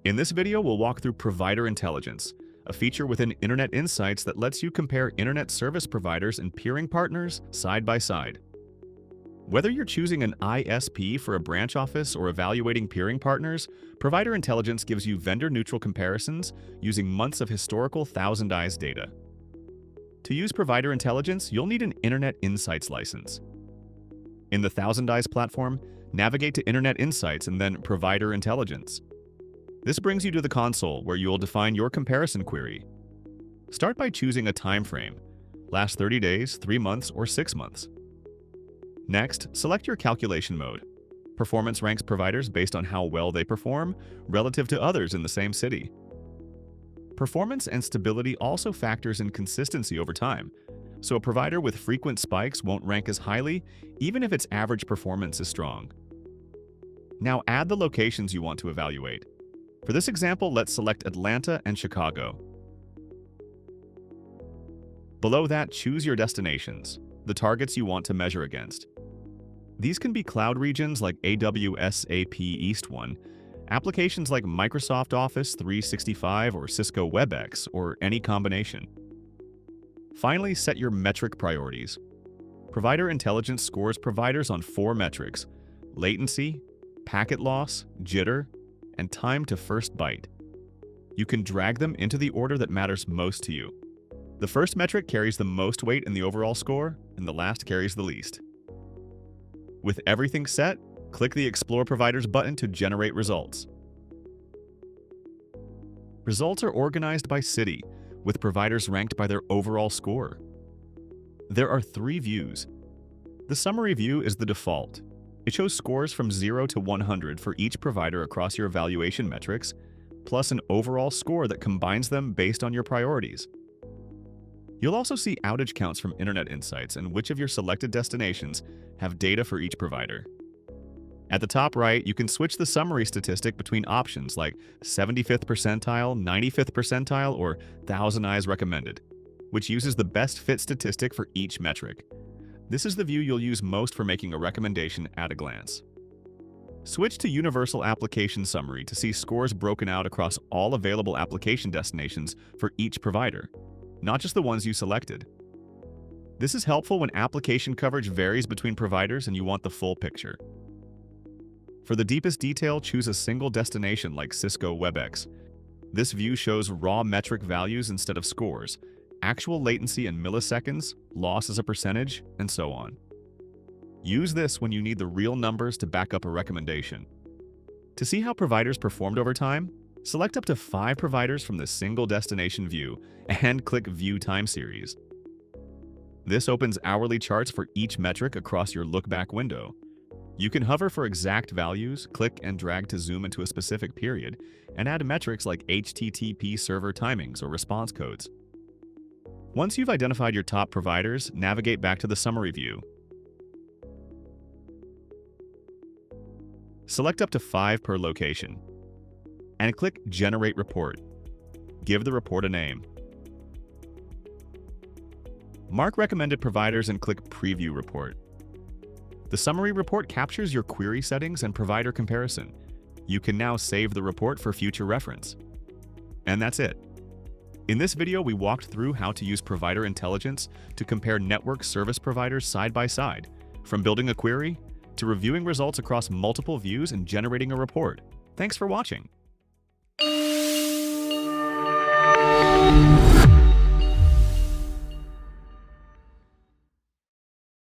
In this video, we'll walk through Provider Intelligence, a feature within Internet Insights that lets you compare internet service providers and peering partners side by side. Whether you're choosing an ISP for a branch office or evaluating peering partners, Provider Intelligence gives you vendor-neutral comparisons using months of historical ThousandEyes data. To use Provider Intelligence, you'll need an Internet Insights license. In the ThousandEyes platform, navigate to Internet Insights and then Provider Intelligence. This brings you to the console where you will define your comparison query. Start by choosing a time frame, last 30 days, 3 months, or 6 months. Next, select your calculation mode. Performance ranks providers based on how well they perform relative to others in the same city. Performance and stability also factors in consistency over time, so a provider with frequent spikes won't rank as highly even if its average performance is strong. Now add the locations you want to evaluate. For this example, let's select Atlanta and Chicago. Below that, choose your destinations, the targets you want to measure against. These can be cloud regions like AWS AP East 1, applications like Microsoft Office 365 or Cisco WebEx, or any combination. Finally, set your metric priorities. Provider Intelligence scores providers on 4 metrics: latency, packet loss, jitter, and time to first byte. You can drag them into the order that matters most to you. The first metric carries the most weight in the overall score, and the last carries the least. With everything set, click the Explore Providers button to generate results. Results are organized by city, with providers ranked by their overall score. There are 3 views. The summary view is the default. It shows scores from 0 to 100 for each provider across your evaluation metrics, plus an overall score that combines them based on your priorities. You'll also see outage counts from Internet Insights and which of your selected destinations have data for each provider. At the top right, you can switch the summary statistic between options like 75th percentile, 95th percentile, or ThousandEyes recommended, which uses the best fit statistic for each metric. This is the view you'll use most for making a recommendation at a glance. Switch to Universal Application Summary to see scores broken out across all available application destinations for each provider, not just the ones you selected. This is helpful when application coverage varies between providers and you want the full picture. For the deepest detail, choose a single destination like Cisco WebEx. This view shows raw metric values instead of scores, actual latency in milliseconds, loss as a percentage, and so on. Use this when you need the real numbers to back up a recommendation. To see how providers performed over time, select up to 5 providers from the single destination view and click View Time Series. This opens hourly charts for each metric across your look-back window. You can hover for exact values, click and drag to zoom into a specific period, and add metrics like HTTP server timings or response codes. Once you've identified your top providers, navigate back to the summary view. Select up to 5 per location, and click Generate Report. Give the report a name. Mark recommended providers and click Preview Report. The summary report captures your query settings and provider comparison. You can now save the report for future reference. And that's it. In this video, we walked through how to use Provider Intelligence to compare network service providers side by side, from building a query to reviewing results across multiple views and generating a report. Thanks for watching.